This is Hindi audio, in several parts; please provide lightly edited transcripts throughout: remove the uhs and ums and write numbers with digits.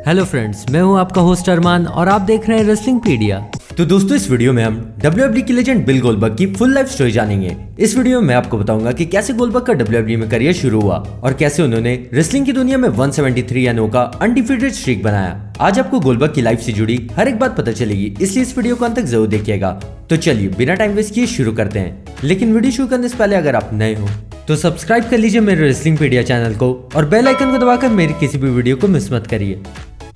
हेलो फ्रेंड्स, मैं हूं आपका होस्ट अरमान और आप देख रहे हैं रेसलिंग पीडिया। तो दोस्तों इस वीडियो में हम WWE की लेजेंड बिल गोल्डबर्ग की फुल लाइफ स्टोरी जानेंगे। इस वीडियो में मैं आपको बताऊंगा कि कैसे गोल्डबर्ग का WWE में करियर शुरू हुआ और कैसे उन्होंने रेसलिंग की दुनिया में 173 या 9 का अनडिफीटेड स्ट्रीक बनाया। आज आपको गोल्डबर्ग की लाइफ से जुड़ी हर एक बात पता चलेगी, इसलिए इस वीडियो को अंत तक जरूर देखिएगा। तो चलिए बिना टाइम वेस्ट किए शुरू करते हैं। लेकिन वीडियो शुरू करने से पहले अगर आप नए हो तो सब्सक्राइब कर लीजिए मेरे रेसलिंग पीडिया चैनल को और बेल आइकन को दबाकर मेरी किसी भी वीडियो को मिस मत करिए।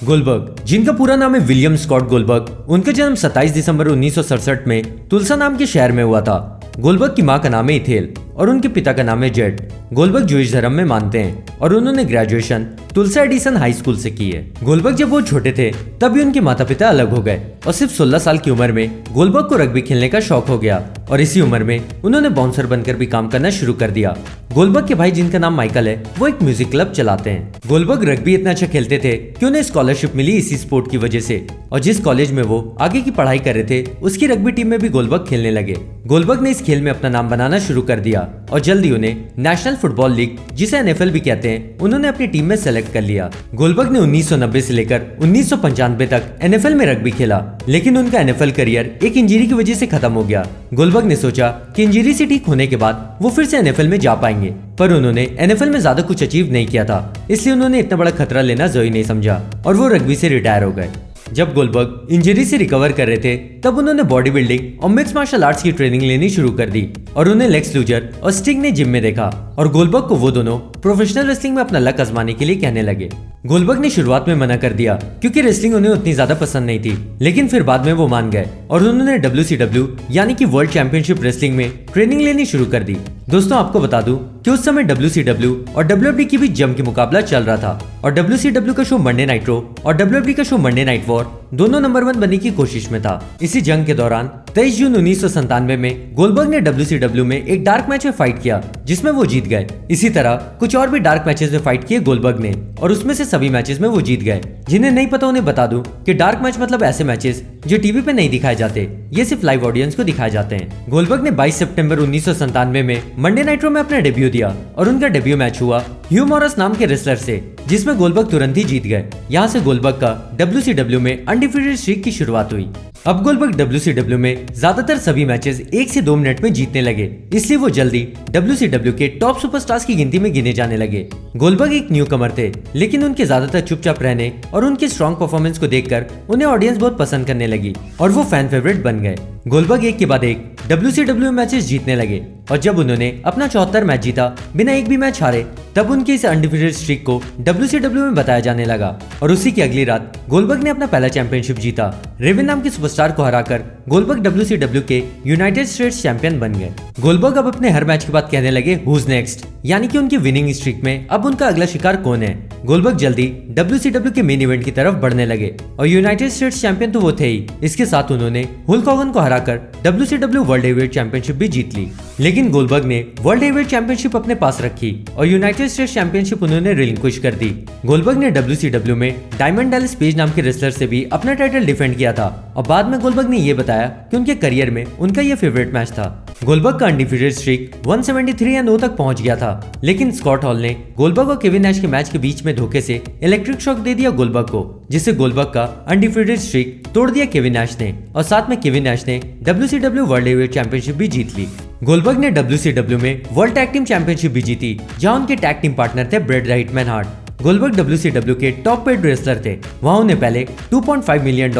गोल्डबर्ग, जिनका पूरा नाम है विलियम स्कॉट गोल्डबर्ग, उनका जन्म 27 दिसंबर 1967 में तुलसा नाम के शहर में हुआ था। गोल्डबर्ग की मां का नाम है इथेल और उनके पिता का नाम है जेड। गोल्डबर्ग ज्यूइश धर्म में मानते हैं और उन्होंने ग्रेजुएशन तुलसा एडिसन हाई स्कूल से की है। गोल्डबर्ग जब वो छोटे थे तभी उनके माता पिता अलग हो गए और सिर्फ 16 साल की उम्र में गोल्डबर्ग को रग्बी खेलने का शौक हो गया और इसी उम्र में उन्होंने बाउंसर बनकर भी काम करना शुरू कर दिया। गोल्डबर्ग के भाई, जिनका नाम माइकल है, वो एक म्यूजिक क्लब चलाते हैं। गोल्डबर्ग रग्बी इतना अच्छा खेलते थे कि उन्हें स्कॉलरशिप मिली इसी स्पोर्ट की वजह से, और जिस कॉलेज में वो आगे की पढ़ाई कर रहे थे उसकी रग्बी टीम में भी गोल्डबर्ग खेलने लगे। गोल्डबर्ग ने इस खेल में अपना नाम बनाना शुरू कर दिया और जल्दी उन्हें नेशनल फुटबॉल लीग, जिसे NFL भी कहते हैं, उन्होंने अपनी टीम में सेलेक्ट कर लिया। गोल्डबर्ग ने 1990 से लेकर 1995 तक NFL में रग्बी खेला, लेकिन उनका NFL करियर एक इंजरी की वजह से खत्म हो गया। गोल्डबर्ग ने सोचा कि इंजरी से ठीक होने के बाद वो फिर से NFL में जा पाएंगे, पर उन्होंने NFL में ज्यादा कुछ अचीव नहीं किया था, इसलिए उन्होंने इतना बड़ा खतरा लेना जरूरी नहीं समझा और वो रग्बी से रिटायर हो गए। जब गोल्डबर्ग इंजरी से रिकवर कर रहे थे तब उन्होंने बॉडी बिल्डिंग और मिक्स मार्शल आर्ट्स की ट्रेनिंग लेनी शुरू कर दी और उन्हें लेक्स लूजर और स्टिंग ने जिम में देखा और गोल्डबर्ग को वो दोनों प्रोफेशनल रेसलिंग में अपना लक आजमाने के लिए कहने लगे। गोल्डबर्ग ने शुरुआत में मना कर दिया क्योंकि रेसलिंग उन्हें उतनी ज्यादा पसंद नहीं थी, लेकिन फिर बाद में वो मान गए और उन्होंने WCW यानी कि वर्ल्ड चैंपियनशिप रेसलिंग में ट्रेनिंग लेनी शुरू कर दी। दोस्तों आपको बता दूं कि उस समय WCW और WWE के बीच जम के मुकाबला चल रहा था और WCW का शो मंडे नाइट रॉ और WWE का शो मंडे नाइट वॉर दोनों नंबर 1 बनने की कोशिश में था। इसी जंग के दौरान 23 जून 1997 में गोल्डबर्ग ने WCW में एक डार्क मैच में फाइट किया जिसमें वो जीत गए। इसी तरह कुछ और भी डार्क मैचेस में फाइट किए गोल्डबर्ग ने और उसमें से सभी मैचेस में वो जीत गए। जिन्हें नहीं पता उन्हें बता दूं कि डार्क मैच मतलब ऐसे मैचेस जो टीवी पे नहीं दिखाए जाते, ये सिर्फ लाइव ऑडियंस को दिखाए जाते हैं। गोल्डबर्ग ने 22 सितंबर 1997 में मंडे नाइट रॉ में अपना डेब्यू दिया और उनका डेब्यू मैच हुआ ह्यू मॉरिस नाम के रेसलर से, जिसमें गोल्डबर्ग तुरंत ही जीत गए। यहाँ से गोल्डबर्ग का WCW में अनडिफीटेड स्ट्रीक की शुरुआत हुई। अब गोल्डबर्ग WCW में ज्यादातर सभी मैचेस 1 से 2 मिनट में जीतने लगे, इसलिए वो जल्दी WCW के टॉप सुपरस्टार्स की गिनती में गिने जाने लगे। गोल्डबर्ग एक न्यू कमर थे, लेकिन उनके ज्यादातर चुपचाप रहने और उनके स्ट्रॉन्ग परफॉर्मेंस को देखकर उन्हें ऑडियंस बहुत पसंद करने लगी और वो फैन फेवरेट बन गए। गोल्डबर्ग एक के बाद एक WCW मैचेस जीतने लगे और जब उन्होंने अपना 74 मैच जीता बिना एक भी मैच हारे, तब उनकी इस अनडिफीटेड स्ट्रीक को WCW में बताया जाने लगा और उसी की अगली रात गोल्डबर्ग ने अपना पहला चैंपियनशिप जीता। रेवन नाम के सुपरस्टार को हराकर गोल्डबर्ग WCW के यूनाइटेड स्टेट्स चैंपियन बन गए। गोल्डबर्ग अब अपने हर मैच के बाद कहने लगे हुज नेक्स्ट, यानी कि उनकी विनिंग स्ट्रीक में अब उनका अगला शिकार कौन है। गोल्डबर्ग जल्दी WCW के मेन इवेंट की तरफ बढ़ने लगे और यूनाइटेड स्टेट्स चैंपियन तो वो थे ही, इसके साथ उन्होंने हुल्क होगन को हराकर WCW वर्ल्ड हेवीवेट चैंपियनशिप भी जीत ली। लेकिन गोल्डबर्ग ने वर्ल्ड हेवीवेट चैंपियनशिप अपने पास रखी और यूनाइटेड स्टेट्स चैंपियनशिप उन्होंने रिलिंक्विश कर दी। गोल्डबर्ग ने WCW में डायमंड डैलिस पेज नाम के रेसलर से भी अपना टाइटल डिफेंड किया था और बाद में गोल्डबर्ग ने ये बताया कि उनके करियर में उनका ये फेवरेट मैच था। गोल्डबर्ग का अनडिफीटेड स्ट्रीक 173 या 9 तक पहुंच गया था, लेकिन स्कॉट हॉल ने गोल्डबर्ग और केविन नैश के मैच के बीच में धोखे से इलेक्ट्रिक शॉक दे दिया गोल्डबर्ग को, जिससे गोल्डबर्ग का अनडिफीटेड स्ट्रीक तोड़ दिया केविन नैश ने और साथ में केविन नैश ने WCW वर्ल्ड हेवीवेट चैंपियनशिप भी जीत ली। गोल्डबर्ग ने WCW में वर्ल्ड टैग टीम चैंपियनशिप भी जीती, जहां उनके टैग टीम पार्टनर थे bread the hitman heart. Goldberg WCW के टॉप पेड रेसलर थे। वहां उन्हें पहले $2.5 मिलियन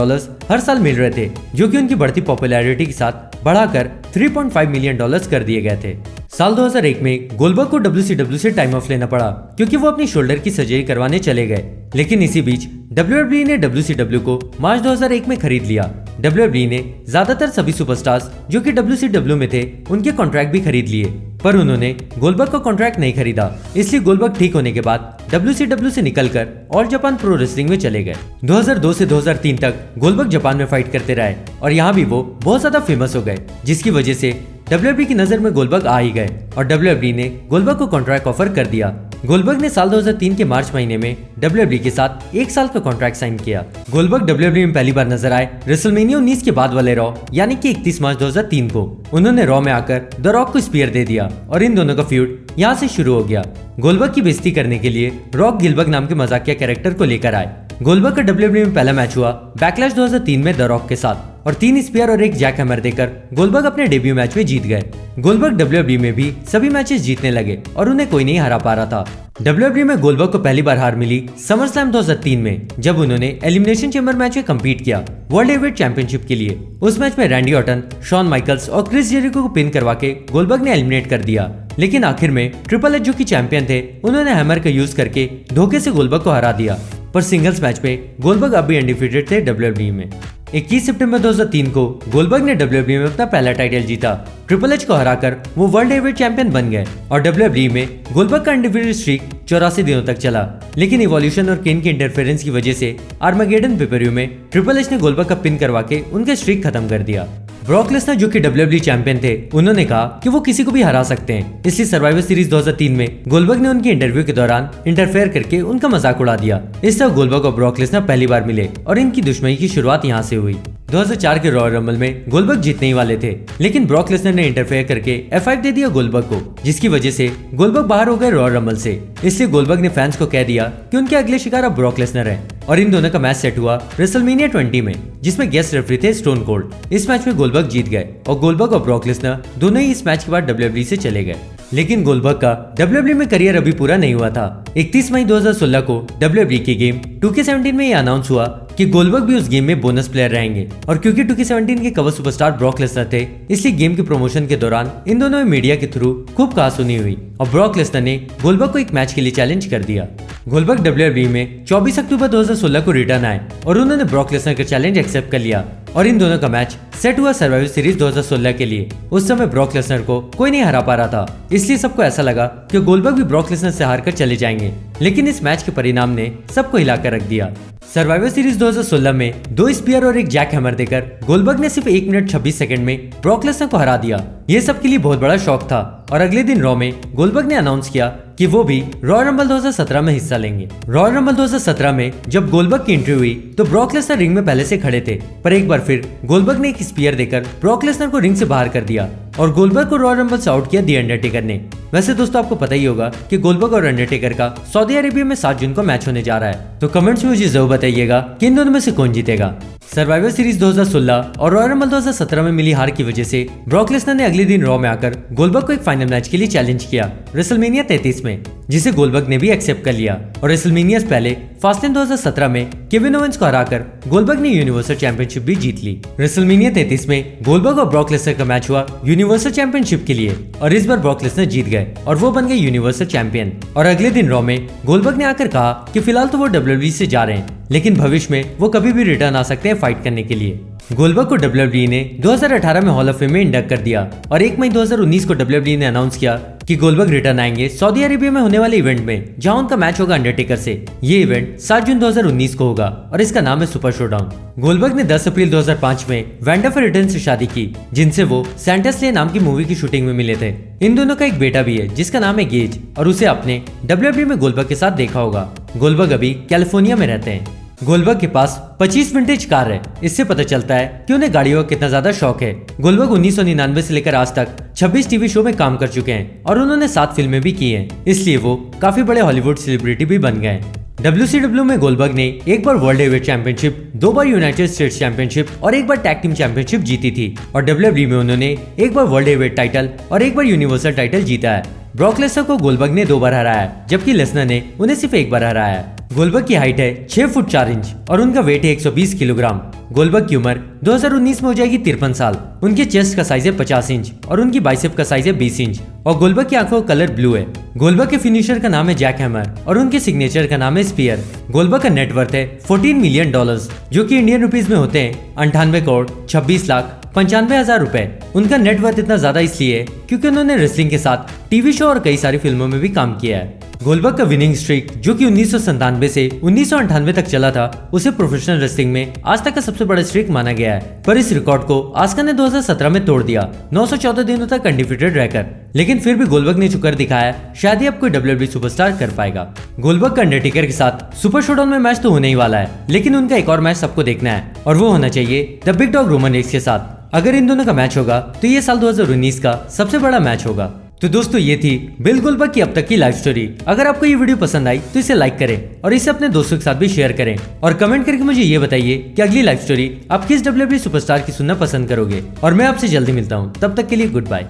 हर साल मिल रहे थे, जो कि उनकी बढ़ती पॉपुलैरिटी के साथ बढ़ाकर $3.5 मिलियन कर दिए गए थे। साल 2001 में गोल्डबर्ग को WCW से टाइम ऑफ लेना पड़ा क्योंकि वो अपनी शोल्डर की सर्जरी करवाने चले गए, लेकिन इसी बीच WWE ने WCW को मार्च 2001 में खरीद लिया। WWE ने ज्यादातर सभी सुपरस्टार्स जो कि WCW में थे उनके कॉन्ट्रैक्ट भी खरीद लिए, पर उन्होंने गोल्डबर्ग का कॉन्ट्रैक्ट नहीं खरीदा, इसलिए गोल्डबर्ग ठीक होने के बाद WCW से निकलकर ऑल जापान प्रो रेसलिंग में चले गए। 2002 से 2003 तक गोल्डबर्ग जापान में फाइट करते रहे और यहाँ भी वो बहुत ज्यादा फेमस हो गए, जिसकी वजह से WWE की नजर में गोल्डबर्ग आ ही गए और WWE ने गोल्डबर्ग को कॉन्ट्रैक्ट ऑफर कर दिया। गोल्डबर्ग ने साल 2003 के मार्च महीने में WWE के साथ 1 साल का कॉन्ट्रैक्ट साइन किया। गोल्डबर्ग WWE में पहली बार नजर आए रेसलमेनिया 19 के बाद वाले रॉ यानी कि 31 मार्च 2003 को। उन्होंने रॉ में आकर द रॉक को स्पीयर दे दिया और इन दोनों का फ्यूड यहाँ से शुरू हो गया। गोल्डबर्ग की बेइज्जती करने के लिए रॉक गिलबर्ग नाम के मजाकिया कैरेक्टर को लेकर आए। गोल्डबर्ग का डब्ल्यूडब्ल्यूई में पहला मैच हुआ बैकलैश 2003 में द रॉक के साथ और 3 स्पीयर और एक जैक हैमर देकर गोल्डबर्ग अपने डेब्यू मैच में जीत गए। गोल्डबर्ग डब्ल्यूडब्ल्यूई में भी सभी मैचेस जीतने लगे और उन्हें कोई नहीं हरा पा रहा था। डब्ल्यूडब्ल्यूई में गोल्डबर्ग को पहली बार हार मिली समरस्लैम 2003 में जब उन्होंने एलिमिनेशन चैम्बर मैच में कम्पीट किया वर्ल्ड हेवीवेट चैंपियनशिप के लिए। उस मैच में रैंडी ऑर्टन, शॉन माइकल्स और क्रिस जेरिको को पिन करवा के गोल्डबर्ग ने एलिमिनेट कर दिया। लेकिन आखिर में ट्रिपल एच जो कि चैंपियन थे उन्होंने हैमर का यूज करके धोखे से गोल्डबर्ग को हरा दिया। पर सिंगल्स मैच में गोल्डबर्ग अब भी अनडिफीटेड थे डब्ल्यूडब्ल्यूई में। 21 सितंबर 2003 को गोल्डबर्ग ने डब्ल्यूडब्ल्यूई में अपना पहला टाइटल जीता। ट्रिपल एच को हराकर वो वर्ल्ड हेवीवेट चैंपियन बन गए और डब्ल्यूडब्ल्यूई में गोल्डबर्ग का अनडिफीटेड स्ट्रीक 84 दिनों तक चला। लेकिन इवोल्यूशन और केन के इंटरफेरेंस की वजह से आर्मागेडन पेपरव्यू में ट्रिपल एच ने गोल्डबर्ग का पिन करवा के उनका स्ट्रीक खत्म कर दिया। ब्रॉक लेसनर जो कि डब्ल्यूडब्ल्यूई चैंपियन थे उन्होंने कहा कि वो किसी को भी हरा सकते हैं, इसलिए सर्वाइवर सीरीज 2003 में गोल्डबर्ग ने उनके इंटरव्यू के दौरान इंटरफेयर करके उनका मजाक उड़ा दिया। इस तरह गोल्डबर्ग और ब्रॉक लेसनर पहली बार मिले और इनकी दुश्मनी की शुरुआत यहाँ से हुई। 2004 के रॉयल रंबल में गोल्डबर्ग जीतने ही वाले थे, लेकिन ब्रॉक लेसनर ने इंटरफेयर करके F5 दे दिया गोल्डबर्ग को, जिसकी वजह से गोल्डबर्ग बाहर हो गए रॉयल रंबल से। इसलिए गोल्डबर्ग ने फैंस को कह दिया कि उनके अगले शिकार अब ब्रॉक लेसनर है और इन दोनों का मैच सेट हुआ रेसलमेनिया 20 में, जिसमें गेस्ट रेफरी थे स्टोन कोल्ड। इस मैच में गोल्डबर्ग जीत गए और गोल्डबर्ग और ब्रॉक लेसनर दोनों ही इस मैच के बाद डब्ल्यूडब्ल्यूई से चले गए। लेकिन गोल्डबर्ग का डब्ल्यूडब्ल्यूई में करियर अभी पूरा नहीं हुआ था। 31 मई 2016 को डब्ल्यूडब्ल्यूई की गेम 2K17 में ये अनाउंस हुआ कि गोल्डबर्ग भी उस गेम में बोनस प्लेयर रहेंगे और क्योंकि 2K17 के कवर सुपरस्टार ब्रॉक लेसनर थे इसलिए गेम के प्रमोशन के दौरान इन दोनों में मीडिया के थ्रू खूब कहासुनी हुई और ब्रॉक लेसनर ने गोल्डबर्ग को एक मैच के लिए चैलेंज कर दिया। गोल्डबर्ग डब्ल्यूडब्ल्यूई में 24 अक्टूबर 2016 को रिटर्न आए और उन्होंने ब्रॉक लेसनर का चैलेंज एक्सेप्ट कर लिया और इन दोनों का मैच सेट हुआ सर्वाइवर सीरीज 2016 के लिए। उस समय ब्रॉक लेसनर को कोई नहीं हरा पा रहा था, इसलिए सबको ऐसा लगा कि गोल्डबर्ग भी ब्रॉक लेसनर से हारकर चले जाएंगे, लेकिन इस मैच के परिणाम ने सबको हिलाकर रख दिया। सर्वाइवर सीरीज 2016 में 2 स्पीयर और एक जैक हैमर देकर गोल्डबर्ग ने सिर्फ 1 मिनट 26 सेकंड में ब्रॉक लेसनर को हरा दिया। ये सबके लिए बहुत बड़ा शौक था और अगले दिन रॉ में गोल्डबर्ग ने अनाउंस किया कि वो भी रॉयल रंबल 2017 में हिस्सा लेंगे। रॉयल रंबल 2017 में जब गोल्डबर्ग की एंट्री हुई तो ब्रॉक लेसनर रिंग में पहले से खड़े थे, पर एक बार फिर गोल्डबर्ग ने एक स्पीयर देकर ब्रॉक लेसनर को रिंग से बाहर कर दिया और गोल्डबर्ग को रॉयल रंबल से आउट किया दी अंडरटेकर ने। वैसे दोस्तों आपको पता ही होगा कि गोल्डबर्ग और अंडरटेकर का सऊदी अरेबिया में 7 जून को मैच होने जा रहा है, तो कमेंट्स में मुझे जरूर बताइएगा कि इन दोनों में से कौन जीतेगा। सर्वाइवर सीरीज 2016 और रॉयल रंबल 2017 में मिली हार की वजह से ब्रॉक लेसनर ने अगले दिन रॉ में आकर गोल्डबर्ग को एक फाइनल मैच के लिए चैलेंज किया रेसलमेनिया 33 में, जिसे गोल्डबर्ग ने भी एक्सेप्ट कर लिया और रेसलमेनिया से पहले फास्टलेन 2017 में केविन ओवेंस को हराकर गोल्डबर्ग ने यूनिवर्सल चैंपियनशिप भी जीत ली। रेसलमेनिया 33 में गोल्डबर्ग और ब्रॉक लेसनर का मैच हुआ यूनिवर्सल चैंपियनशिप के लिए और इस बार ब्रॉक लेसनर जीत गए और वो बन गए यूनिवर्सल चैंपियन। और अगले दिन रॉ में गोल्डबर्ग ने आकर कहा कि फिलहाल तो वो डब्ल्यूडब्ल्यूई से जा रहे हैं, लेकिन भविष्य में वो कभी भी रिटर्न आ सकते हैं फाइट करने के लिए। गोल्डबर्ग को डब्ल्यूडब्ल्यूई ने 2018 में हॉल ऑफ फेम में इंडक्ट कर दिया और 1 मई 2019 को डब्ल्यूडब्ल्यूई ने अनाउंस किया कि गोल्डबर्ग रिटर्न आएंगे सऊदी अरेबिया में होने वाले इवेंट में, जहां उनका मैच होगा अंडरटेकर से। ये इवेंट 7 जून 2019 को होगा और इसका नाम है सुपर शोडाउन। गोल्डबर्ग ने 10 अप्रैल 2005 में वैंडा फेरिटन से शादी की, जिनसे वो सेंटा स्ले नाम की मूवी की शूटिंग में मिले थे। इन दोनों का एक बेटा भी है जिसका नाम है गेज और उसे आपने डब्ल्यूडब्ल्यूई में गोल्डबर्ग के साथ देखा होगा। गोल्डबर्ग अभी कैलिफोर्निया में रहते हैं। गोल्डबर्ग के पास 25 विंटेज कार है। इससे पता चलता है कि उन्हें गाड़ियों का कितना ज्यादा शौक है। गोल्डबर्ग 1999 से लेकर आज तक 26 टीवी शो में काम कर चुके हैं और उन्होंने 7 फिल्में भी की हैं, इसलिए वो काफी बड़े हॉलीवुड सेलिब्रिटी भी बन गए। WCW में गोल्डबर्ग ने एक बार वर्ल्ड हेवीवेट चैंपियनशिप, 2 बार यूनाइटेड स्टेट्स चैंपियनशिप और 1 बार टैग टीम चैंपियनशिप जीती थी और WWE में उन्होंने 1 बार वर्ल्ड हेवीवेट टाइटल और 1 बार यूनिवर्सल टाइटल जीता है। ब्रॉक लेसनर को गोल्डबर्ग ने 2 बार हराया, जबकि लेसनर ने उन्हें सिर्फ 1 बार हराया है। गोल्डबर्ग की हाइट है 6 फुट 4 इंच और उनका वेट है 120 किलोग्राम। गोल्डबर्ग की उम्र 2019 में हो जाएगी 53 साल। उनके चेस्ट का साइज है 50 इंच और उनकी बाइसेप का साइज है 20 इंच और गोल्डबर्ग की आंखों का कलर ब्लू है। गोल्डबर्ग के फिनिशर का नाम है जैक हैमर और उनके सिग्नेचर का नाम है स्पीयर। गोल्डबर्ग का नेटवर्थ है $14 मिलियन, जो कि इंडियन रुपीज में होते हैं 98 करोड़ 26 लाख 95,000 रुपए। उनका नेटवर्थ इतना ज्यादा इसलिए है क्योंकि उन्होंने रेसलिंग के साथ टीवी शो और कई सारी फिल्मों में भी काम किया है। गोल्डबर्ग का विनिंग स्ट्रीक जो कि 1997 से 1998 तक चला था, उसे प्रोफेशनल रेसलिंग में आज तक का सबसे बड़ा स्ट्रीक माना गया है। पर इस रिकॉर्ड को आस्का ने 2017 में तोड़ दिया, 914 दिनों तक अनडिफीटेड रहकर। लेकिन फिर भी गोल्डबर्ग ने चुकर दिखाया, शायद ही अब कोई WWE सुपरस्टार कर पाएगा। गोल्डबर्ग का अंडरटेकर के साथ सुपर शोडाउन में मैच तो होने ही वाला है, लेकिन उनका एक और मैच सबको देखना है और वो होना चाहिए the big dog Roman Reigns के साथ। अगर इन दोनों का मैच होगा तो ये साल 2019 का सबसे बड़ा मैच होगा। तो दोस्तों ये थी बिल गोल्डबर्ग की अब तक की लाइफ स्टोरी। अगर आपको ये वीडियो पसंद आई तो इसे लाइक करें और इसे अपने दोस्तों के साथ भी शेयर करें और कमेंट करके मुझे ये बताइए कि अगली लाइफ स्टोरी आप किस WWE सुपरस्टार की सुनना पसंद करोगे। और मैं आपसे जल्दी मिलता हूँ, तब तक के लिए गुड बाय।